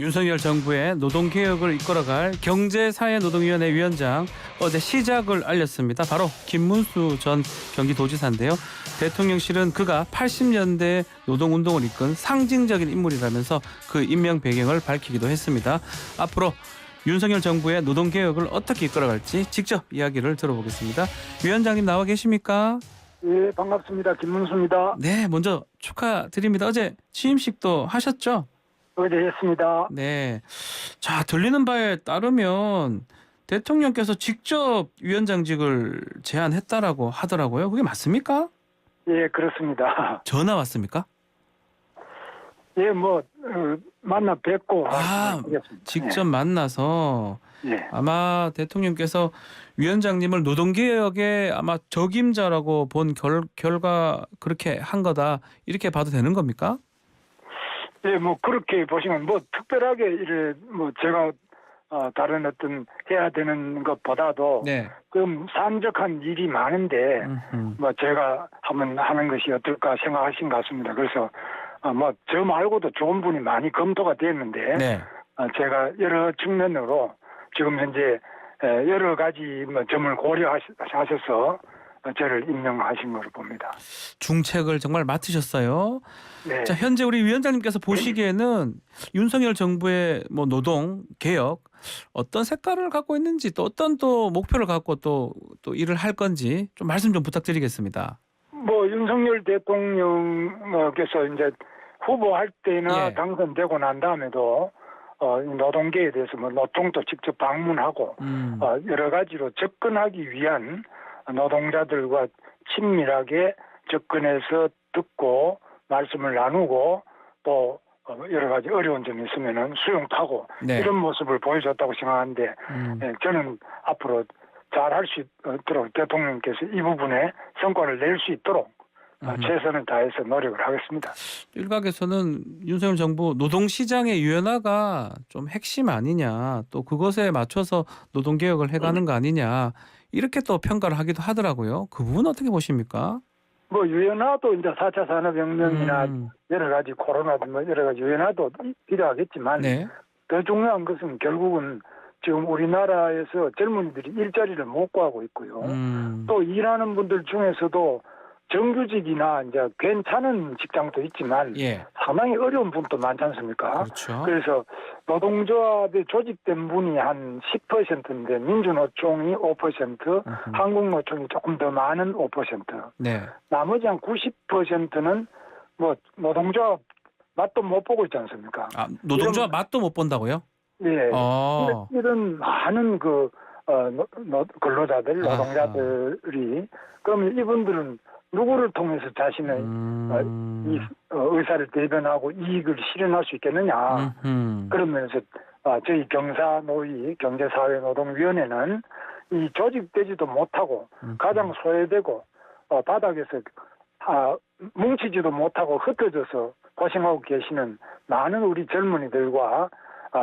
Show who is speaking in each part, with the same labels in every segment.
Speaker 1: 윤석열 정부의 노동개혁을 이끌어갈 경제사회노동위원회 위원장 어제 시작을 알렸습니다. 바로 김문수 전 경기도지사인데요. 대통령실은 그가 80년대 노동운동을 이끈 상징적인 인물이라면서 그 임명 배경을 밝히기도 했습니다. 앞으로 윤석열 정부의 노동개혁을 어떻게 이끌어갈지 직접 이야기를 들어보겠습니다. 위원장님 나와 계십니까?
Speaker 2: 예, 반갑습니다. 김문수입니다.
Speaker 1: 네, 먼저 축하드립니다. 어제 취임식도 하셨죠?
Speaker 2: 어제 했습니다.
Speaker 1: 네. 자, 들리는 바에 따르면 대통령께서 직접 위원장직을 제안했다라고 하더라고요. 그게 맞습니까?
Speaker 2: 예, 그렇습니다.
Speaker 1: 전화 왔습니까?
Speaker 2: 예, 만나 뵙고. 하겠습니다.
Speaker 1: 직접 만나서
Speaker 2: 예.
Speaker 1: 아마 대통령께서 위원장님을 노동개혁의 아마 적임자라고 본 결과 그렇게 한 거다. 이렇게 봐도 되는 겁니까?
Speaker 2: 예, 그렇게 보시면, 특별하게, 제가, 다른 어떤 해야 되는 것보다도,
Speaker 1: 네.
Speaker 2: 좀 산적한 일이 많은데, 제가 한번 하는 것이 어떨까 생각하신 것 같습니다. 그래서, 저 말고도 좋은 분이 많이 검토가 됐는데,
Speaker 1: 네.
Speaker 2: 제가 여러 측면으로 지금 현재 여러 가지 점을 고려하셔서 저를 임명하신 것으로 봅니다.
Speaker 1: 중책을 정말 맡으셨어요.
Speaker 2: 네.
Speaker 1: 자, 현재 우리 위원장님께서 보시기에는 윤석열 정부의 노동 개혁 어떤 색깔을 갖고 있는지 또 어떤 목표를 갖고 또 일을 할 건지 좀 말씀 좀 부탁드리겠습니다.
Speaker 2: 윤석열 대통령께서 이제 후보할 때나
Speaker 1: 예.
Speaker 2: 당선되고 난 다음에도 이 노동계에 대해서 노총도 직접 방문하고 여러 가지로 접근하기 위한 노동자들과 친밀하게 접근해서 듣고 말씀을 나누고 또 여러 가지 어려운 점이 있으면은 수용도 하고
Speaker 1: 네.
Speaker 2: 이런 모습을 보여줬다고 생각하는데 저는 앞으로 잘할 수 있도록 대통령께서 이 부분에 성과를 낼 수 있도록 최선을 다해서 노력을 하겠습니다.
Speaker 1: 일각에서는 윤석열 정부 노동시장의 유연화가 좀 핵심 아니냐, 또 그것에 맞춰서 노동개혁을 해가는 거 아니냐 이렇게 또 평가를 하기도 하더라고요. 그 부분 어떻게 보십니까?
Speaker 2: 유연화도 이제 4차 산업혁명이나 여러 가지 코로나도 여러 가지 유연화도 필요하겠지만
Speaker 1: 네.
Speaker 2: 더 중요한 것은 결국은 지금 우리나라에서 젊은이들이 일자리를 못 구하고 있고요. 또 일하는 분들 중에서도 정규직이나 이제 괜찮은 직장도 있지만
Speaker 1: 예.
Speaker 2: 상당히 어려운 분도 많지 않습니까?
Speaker 1: 그렇죠.
Speaker 2: 그래서 노동조합에 조직된 분이 한 10%인데 민주노총이 5%, 한국노총이 조금 더 많은 5%.
Speaker 1: 네.
Speaker 2: 나머지 한 90%는 노동조합 맛도 못 보고 있지 않습니까?
Speaker 1: 노동조합 맛도 못 본다고요?
Speaker 2: 예. 이런 많은 근로자들, 노동자들이 그러면 이분들은 누구를 통해서 자신의 이 의사를 대변하고 이익을 실현할 수 있겠느냐. 그러면서 저희 경사노위 경제사회노동위원회는 이 조직되지도 못하고 가장 소외되고 바닥에서 뭉치지도 못하고 흩어져서 고생하고 계시는 많은 우리 젊은이들과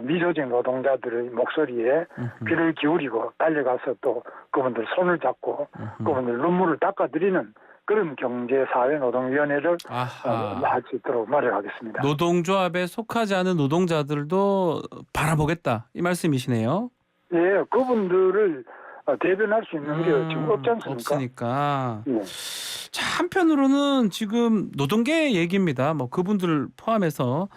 Speaker 2: 미조직 노동자들의 목소리에 귀를 기울이고 달려가서 또 그분들 손을 잡고 그분들 눈물을 닦아드리는 그런 경제사회노동위원회를 할 수 있도록 노력하겠습니다.
Speaker 1: 노동조합에 속하지 않은 노동자들도 바라보겠다 이 말씀이시네요.
Speaker 2: 예, 그분들을 대변할 수 있는 게 지금 없지 않습니까?
Speaker 1: 없으니까.
Speaker 2: 예.
Speaker 1: 자, 한편으로는 지금 노동계 얘기입니다. 그분들을 포함해서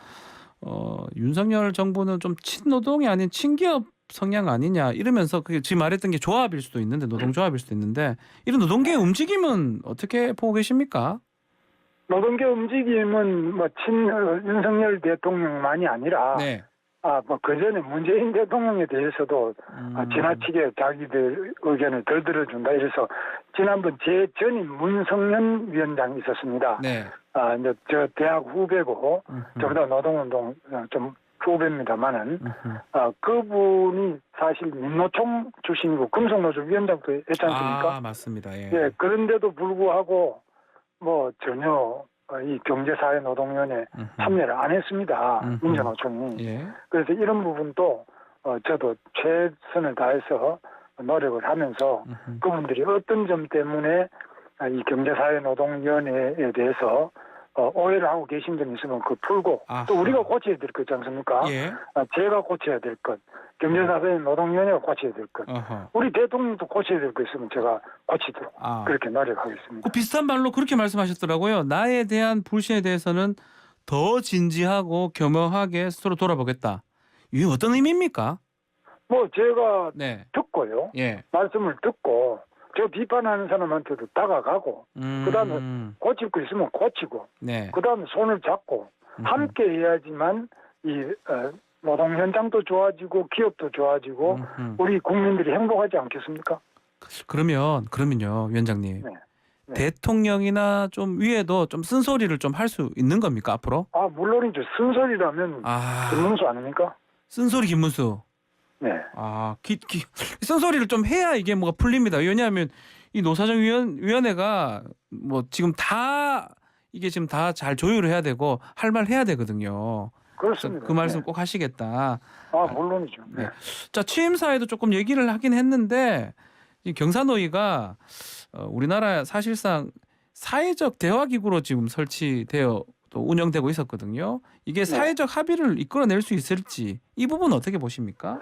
Speaker 1: 윤석열 정부는 좀 친노동이 아닌 친기업 성향 아니냐 이러면서 그게 지금 말했던 게 조합일 수도 있는데 노동조합일 수도 있는데 이런 노동계 움직임은 어떻게 보고 계십니까?
Speaker 2: 노동계 움직임은 윤석열 대통령만이 아니라
Speaker 1: 네.
Speaker 2: 그전에 문재인 대통령에 대해서도 지나치게 자기들 의견을 덜 들어준다. 이래서 지난번 제 전임 문성현 위원장이 있었습니다.
Speaker 1: 네.
Speaker 2: 이제 저 대학 후배고 저보다 노동운동 좀 후배입니다만은 그분이 사실 민노총 출신이고 금속노조 위원장도 했지 않습니까?
Speaker 1: 맞습니다. 예.
Speaker 2: 예, 그런데도 불구하고 전혀 이 경제사회노동위원회 참여를 안 했습니다. 민주노총이.
Speaker 1: 예.
Speaker 2: 그래서 이런 부분도 저도 최선을 다해서 노력을 하면서 그분들이 어떤 점 때문에 이 경제사회노동위원회에 대해서 오해를 하고 계신 점 있으면 그 풀고
Speaker 1: 아하.
Speaker 2: 또 우리가 고쳐야 될 것 있지 않습니까?
Speaker 1: 예.
Speaker 2: 제가 고쳐야 될 것, 경제사회 노동위원회가 고쳐야 될 것,
Speaker 1: 어허.
Speaker 2: 우리 대통령도 고쳐야 될 것 있으면 제가 고치도록
Speaker 1: 아.
Speaker 2: 그렇게 노력하겠습니다.
Speaker 1: 그 비슷한 말로 그렇게 말씀하셨더라고요. 나에 대한 불신에 대해서는 더 진지하고 겸허하게 스스로 돌아보겠다. 이게 어떤 의미입니까?
Speaker 2: 뭐 제가
Speaker 1: 네.
Speaker 2: 듣고요.
Speaker 1: 예.
Speaker 2: 말씀을 듣고 저 비판하는 사람한테도 다가가고 그다음에 고칠 거 있으면 고치고
Speaker 1: 네.
Speaker 2: 그다음에 손을 잡고 함께 해야지만 이 노동 현장도 좋아지고 기업도 좋아지고 우리 국민들이 행복하지 않겠습니까?
Speaker 1: 그러면요, 위원장님.
Speaker 2: 네. 네.
Speaker 1: 대통령이나 좀 위에도 좀 쓴소리를 좀 할 수 있는 겁니까 앞으로?
Speaker 2: 물론이죠. 쓴소리라면 김문수 아닙니까?
Speaker 1: 쓴소리 김문수.
Speaker 2: 네.
Speaker 1: 쓴소리를 좀 해야 이게 뭐가 풀립니다. 왜냐하면 이 노사정위원회가 뭐 지금 다 이게 지금 다 잘 조율을 해야 되고 할 말 해야 되거든요.
Speaker 2: 그렇습니다.
Speaker 1: 그 말씀
Speaker 2: 네.
Speaker 1: 꼭 하시겠다.
Speaker 2: 물론이죠. 네.
Speaker 1: 네. 자, 취임사에도 조금 얘기를 하긴 했는데 이 경사노위가 우리나라 사실상 사회적 대화기구로 지금 설치되어 또 운영되고 있었거든요. 이게 사회적 합의를 이끌어낼 수 있을지 이 부분은 어떻게 보십니까?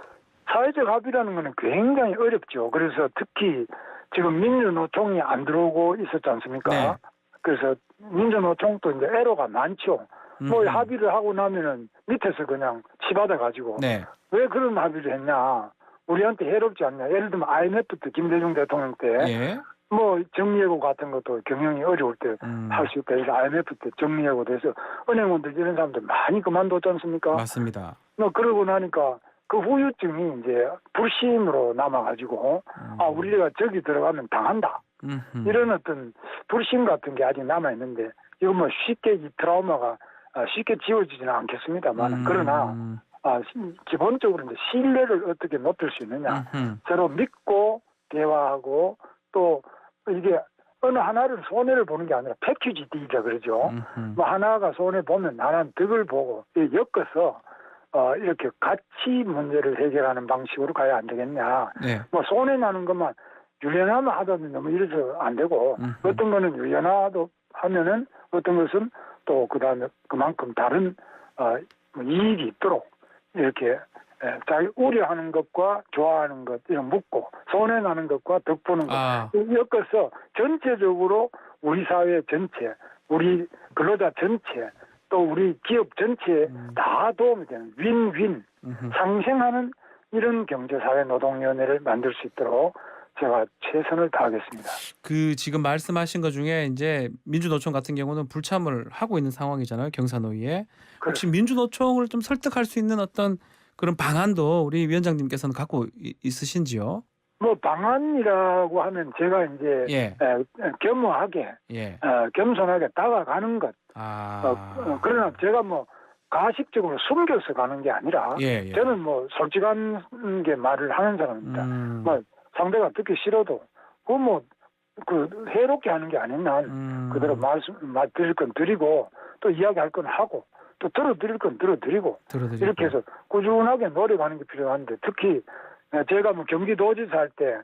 Speaker 2: 사회적 합의라는 거는 굉장히 어렵죠. 그래서 특히 지금 민주노총이 안 들어오고 있었지 않습니까?
Speaker 1: 네.
Speaker 2: 그래서 민주노총도 이제 애로가 많죠. 뭐 합의를 하고 나면은 밑에서 그냥 치받아 가지고
Speaker 1: 네.
Speaker 2: 왜 그런 합의를 했냐? 우리한테 해롭지 않냐? 예를 들면 IMF 때 김대중 대통령 때
Speaker 1: 예.
Speaker 2: 뭐 정리해고 같은 것도 경영이 어려울 때 할 수 있다. 그래서 IMF 때 정리해고 돼서 은행원들 이런 사람들 많이 그만뒀지 않습니까?
Speaker 1: 맞습니다.
Speaker 2: 뭐 그러고 나니까 그 후유증이 이제 불신으로 남아가지고 우리가 저기 들어가면 당한다. 이런 어떤 불신 같은 게 아직 남아 있는데 이거 뭐 쉽게 이 트라우마가 쉽게 지워지지는 않겠습니다만 그러나 기본적으로 이제 신뢰를 어떻게 높일 수 있느냐 서로 믿고 대화하고 또 이게 어느 하나를 손해를 보는 게 아니라 패키지 딜이라 그러죠. 뭐 하나가 손해 보면 하나는 득을 보고 엮어서 이렇게 같이 문제를 해결하는 방식으로 가야 안 되겠냐.
Speaker 1: 네.
Speaker 2: 뭐 손해 나는 것만 유연하면 하다면 너무 이래서 안 되고 어떤 거는 유연하도 하면은 어떤 것은 또 그다음에 그만큼 다른 이익이 있도록 이렇게 자기 우려하는 것과 좋아하는 것 이런 묻고 손해 나는 것과 득 보는 것 엮어서 전체적으로 우리 사회 전체, 우리 근로자 전체 또 우리 기업 전체에 다 도움이 되는 윈윈 상생하는 이런 경제사회노동위원회를 만들 수 있도록 제가 최선을 다하겠습니다.
Speaker 1: 그 지금 말씀하신 것 중에 이제 민주노총 같은 경우는 불참을 하고 있는 상황이잖아요. 경사노위에. 혹시 민주노총을 좀 설득할 수 있는 어떤 그런 방안도 우리 위원장님께서는 갖고 있으신지요?
Speaker 2: 뭐 방안이라고 하면 제가 이제 겸허하게 겸손하게 다가가는 것. 그러나 제가 뭐 가식적으로 숨겨서 가는 게 아니라 저는 뭐 솔직한 게 말을 하는 사람입니다. 뭐 상대가 듣기 싫어도 그 해롭게 하는 게 아니냐. 그대로 말씀 드릴 건 드리고 또 이야기할 건 하고 또 들어드릴 건 들어드리고 이렇게 해서 꾸준하게 노력하는 게 필요한데 특히 제가 뭐 경기도지사 할 때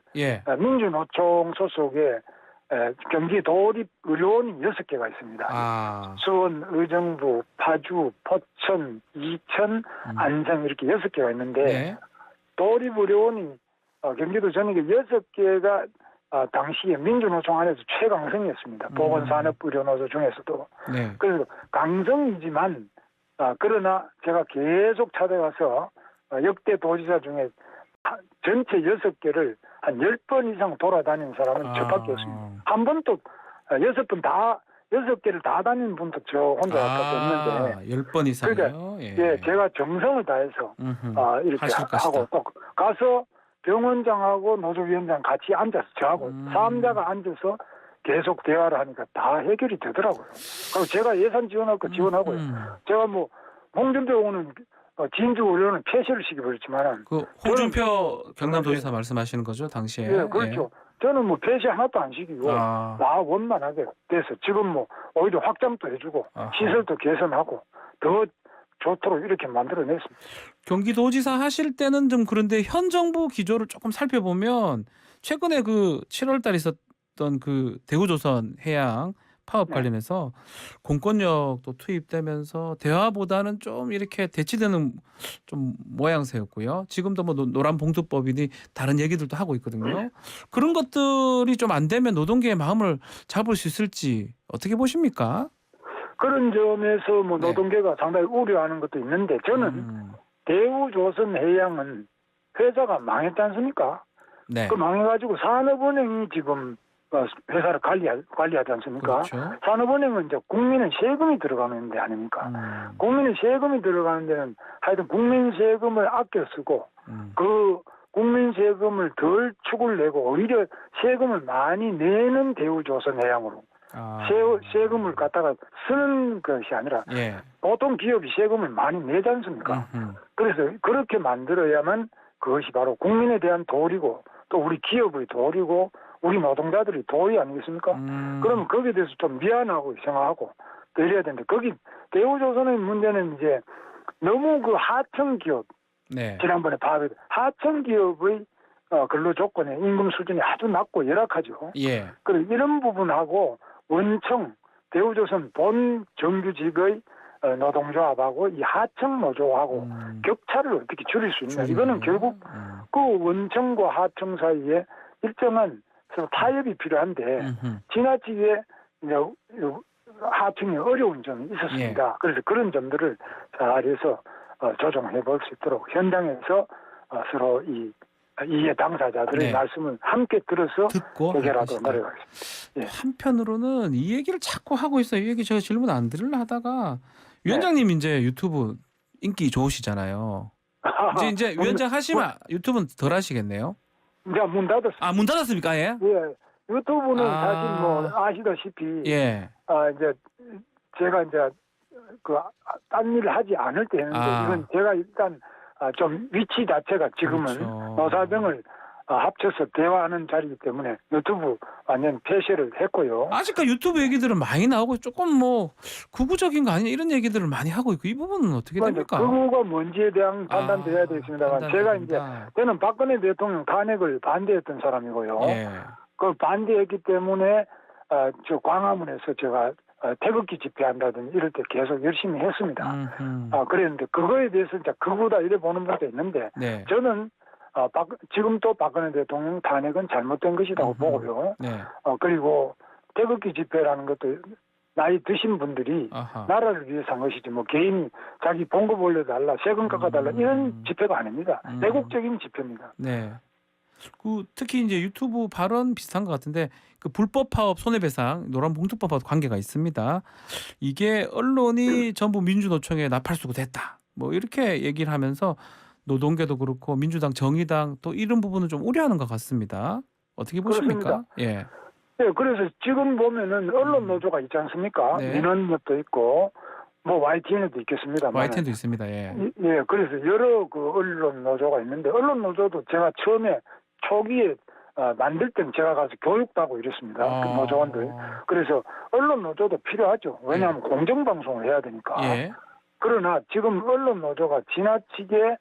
Speaker 2: 민주노총 소속의 경기도립의료원이 6개가 있습니다. 수원, 의정부, 파주, 포천, 이천, 안성 이렇게 6개가 있는데 도립의료원이 경기도 전역에 6개가 당시에 민주노총 안에서 최강성이었습니다. 보건산업의료노조 중에서도. 그래서 강성이지만 그러나 제가 계속 찾아가서 역대 도지사 중에 전체 6개를 한 10번 이상 돌아다닌 사람은 저밖에 없습니다. 한 번도 6개를 다 다닌 분도 저 혼자밖에 없는데
Speaker 1: 10번 이상이요?
Speaker 2: 그러니까 제가 정성을 다해서 이렇게 하고 또 가서 병원장하고 노조위원장 같이 앉아서 저하고 3자가 앉아서 계속 대화를 하니까 다 해결이 되더라고요. 그리고 제가 예산 지원할 거 지원하고요. 제가 뭐 홍준표 의원은 진주 의료는 폐쇄를 시켜버렸지만
Speaker 1: 그 홍준표 경남도지사 말씀하시는 거죠 당시에?
Speaker 2: 네, 그렇죠. 저는 뭐 폐쇄 하나도 안 시키고 원만하게 돼서 지금 뭐 오히려 확장도 해주고 시설도 개선하고 더 좋도록 이렇게 만들어냈습니다.
Speaker 1: 경기도지사 하실 때는 좀 그런데 현 정부 기조를 조금 살펴보면 최근에 그 7월달 있었던 그 대구조선 해양 파업
Speaker 2: 네.
Speaker 1: 관련해서 공권력도 투입되면서 대화보다는 좀 이렇게 대치되는 좀 모양새였고요. 지금도 뭐 노란봉투법이니 다른 얘기들도 하고 있거든요. 그런 것들이 좀 안 되면 노동계의 마음을 잡을 수 있을지 어떻게 보십니까?
Speaker 2: 그런 점에서 뭐
Speaker 1: 네.
Speaker 2: 노동계가 상당히 우려하는 것도 있는데 저는 대우조선해양은 회사가 망했지 않습니까?
Speaker 1: 네.
Speaker 2: 그 망해가지고 산업은행이 지금 회사를 관리하지 않습니까?
Speaker 1: 그렇죠.
Speaker 2: 산업은행은 이제 국민의 세금이 들어가는 데 아닙니까? 국민의 세금이 들어가는 데는 하여튼 국민 세금을 아껴 쓰고 그 국민 세금을 덜 축을 내고 오히려 세금을 많이 내는 대우조선해양으로 세금을 갖다가 쓰는 것이 아니라
Speaker 1: 예.
Speaker 2: 보통 기업이 세금을 많이 내지 않습니까? 그래서 그렇게 만들어야만 그것이 바로 국민에 대한 도리고 또 우리 기업의 도리고 우리 노동자들의 도리 아니겠습니까? 그러면 거기에 대해서 좀 미안하고 생각하고 또 이래야 되는데 거기 대우조선의 문제는 이제 너무 그 하청 기업
Speaker 1: 네.
Speaker 2: 지난번에 파업에 하청 기업의 근로 조건의 임금 수준이 아주 낮고 열악하죠.
Speaker 1: 예.
Speaker 2: 그리고 이런 부분하고 원청 대우조선 본 정규직의 노동조합하고 이 하청 노조하고 격차를 어떻게 줄일 수 있냐. 이거는 결국 그 원청과 하청 사이에 일정한 서로 타협이 필요한데 지나치게 이제 하청이 어려운 점이 있었습니다.
Speaker 1: 예.
Speaker 2: 그래서 그런 점들을 잘해서 조정해 볼 수 있도록 현장에서 서로 이 이해 당사자들의
Speaker 1: 네.
Speaker 2: 말씀을 함께 들어서
Speaker 1: 듣고
Speaker 2: 해결하도록
Speaker 1: 하겠습니다.
Speaker 2: 노력하겠습니다. 예.
Speaker 1: 한편으로는 이 얘기를 자꾸 하고 있어요. 이 얘기 제가 질문 안 드리려 하다가 위원장님 이제 유튜브 인기 좋으시잖아요. 이제 위원장 하시면 유튜브는 덜 하시겠네요.
Speaker 2: 이제 문 닫았습니다.
Speaker 1: 아, 문 닫았습니까? 예.
Speaker 2: 예. 유튜브는 사실 뭐 아시다시피
Speaker 1: 예.
Speaker 2: 이제 제가 이제 그 딴 일을 하지 않을 때 했는데 이건 제가 일단 좀 위치 자체가 지금은
Speaker 1: 그렇죠.
Speaker 2: 노사병을 합쳐서 대화하는 자리이기 때문에 유튜브 완전 폐쇄를 했고요.
Speaker 1: 아직까지 유튜브 얘기들은 많이 나오고 조금 뭐 구구적인 거 아니냐 이런 얘기들을 많이 하고 있고 이 부분은 어떻게 됩니까?
Speaker 2: 그거가 뭔지에 대한 판단도 해야 되겠습니다만 제가 이제 저는 박근혜 대통령 탄핵을 반대했던 사람이고요.
Speaker 1: 예.
Speaker 2: 그 반대했기 때문에 저 광화문에서 제가 태극기 집회한다든지 이럴 때 계속 열심히 했습니다. 그랬는데 그거에 대해서 이제 그거다 이래 보는 분도 있는데
Speaker 1: 네.
Speaker 2: 저는 지금도 박근혜 대통령 탄핵은 잘못된 것이라고 보고요.
Speaker 1: 네.
Speaker 2: 그리고 태극기 집회라는 것도 나이 드신 분들이 나라를 위해서 한 것이지 뭐 개인이 자기 봉급 올려달라 세금 깎아달라 이런 집회가 아닙니다. 애국적인 집회입니다.
Speaker 1: 네. 그 특히 이제 유튜브 발언 비슷한 것 같은데 그 불법 파업 손해배상 노란봉투법과 관계가 있습니다. 이게 언론이 전부 민주노총에 나팔수고 됐다. 뭐 이렇게 얘기를 하면서 노동계도 그렇고 민주당, 정의당 또 이런 부분을 좀 우려하는 것 같습니다. 어떻게 보십니까?
Speaker 2: 그렇습니다.
Speaker 1: 예.
Speaker 2: 네, 그래서 지금 보면은 언론 노조가 있지 않습니까?
Speaker 1: 네.
Speaker 2: 민원협도 있고 뭐 YTN에도 있겠습니다만.
Speaker 1: YTN도 있습니다. 예.
Speaker 2: 예, 그래서 여러 그 언론 노조가 있는데 언론 노조도 제가 처음에 초기에 만들 때는 제가 가서 교육도 하고 이랬습니다. 그 노조원들. 그래서 언론 노조도 필요하죠. 왜냐하면 공정방송을 해야 되니까.
Speaker 1: 예.
Speaker 2: 그러나 지금 언론 노조가 지나치게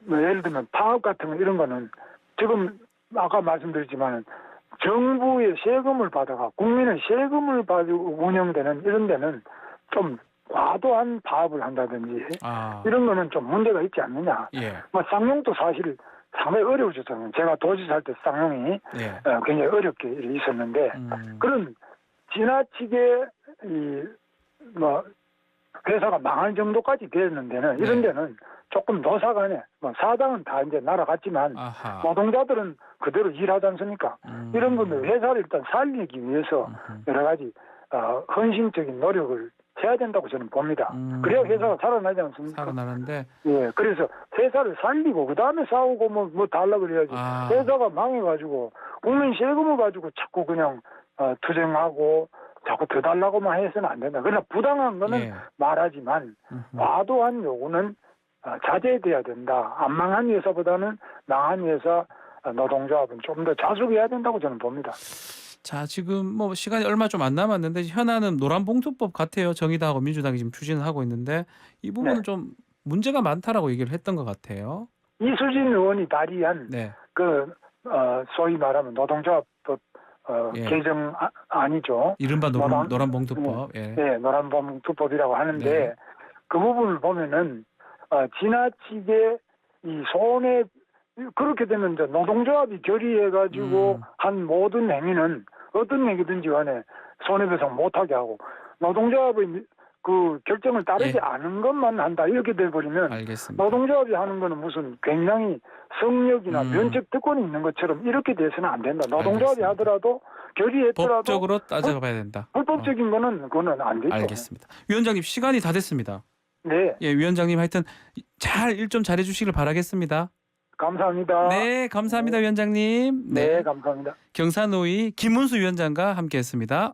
Speaker 2: 뭐 예를 들면 파업 같은 거 이런 거는 지금 아까 말씀드렸지만 정부의 세금을 받아가 국민의 세금을 받고 운영되는 이런 데는 좀 과도한 파업을 한다든지 이런 거는 좀 문제가 있지 않느냐.
Speaker 1: 예.
Speaker 2: 뭐 쌍용도 사실 상당히 어려우셨잖아요. 제가 도지사 할 때 쌍용이
Speaker 1: 예.
Speaker 2: 굉장히 어렵게 있었는데 그런 지나치게 뭐 회사가 망할 정도까지 되는 데는 이런 데는 조금 노사간에 뭐 사장은 다 이제 날아갔지만 노동자들은 그대로 일하지 않습니까? 이런 분들 회사를 일단 살리기 위해서 여러 가지 헌신적인 노력을 해야 된다고 저는 봅니다. 그래야 회사가 살아나지 않습니까?
Speaker 1: 살아나는데.
Speaker 2: 예, 그래서 회사를 살리고 그 다음에 싸우고 뭐 달라고 그래야지. 회사가 망해가지고 국민 세금을 가지고 자꾸 그냥 투쟁하고 자꾸 더 달라고만 해서는 안 된다. 그러나 부당한 거는 말하지만 과도한 요구는 자제돼야 된다. 안 망한 회사보다는 망한 회사 노동조합은 좀 더 자숙해야 된다고 저는 봅니다.
Speaker 1: 자, 지금 뭐 시간이 얼마 좀 안 남았는데 현안은 노란봉투법 같아요. 정의당하고 민주당이 지금 추진을 하고 있는데 이 부분은 좀 문제가 많다라고 얘기를 했던 것 같아요.
Speaker 2: 이수진 의원이 발의한 그 소위 말하면 노동조합법
Speaker 1: 예.
Speaker 2: 개정 아니죠.
Speaker 1: 이른바 노란봉투법. 예.
Speaker 2: 네, 노란봉투법이라고 하는데
Speaker 1: 네.
Speaker 2: 그 부분을 보면은 지나치게 이 손해 그렇게 되면 이제 노동조합이 결의해가지고 한 모든 행위는 어떤 행위든지 간에 손해배상 못하게 하고 노동조합의 그 결정을 따르지
Speaker 1: 예.
Speaker 2: 않은 것만 한다 이렇게 돼버리면
Speaker 1: 알겠습니다.
Speaker 2: 노동조합이 하는 거는 무슨 굉장히 성역이나 면책 특권이 있는 것처럼 이렇게 돼서는 안 된다. 노동조합이
Speaker 1: 알겠습니다.
Speaker 2: 하더라도 결의했더라도
Speaker 1: 법적으로 따져봐야 된다.
Speaker 2: 불법적인 거는 그거는 안 되죠.
Speaker 1: 알겠습니다. 위원장님 시간이 다 됐습니다.
Speaker 2: 네,
Speaker 1: 예, 위원장님 하여튼 잘 일 좀 잘해주시길 바라겠습니다.
Speaker 2: 감사합니다.
Speaker 1: 네, 감사합니다, 위원장님.
Speaker 2: 네, 감사합니다.
Speaker 1: 경사노위 김문수 위원장과 함께했습니다.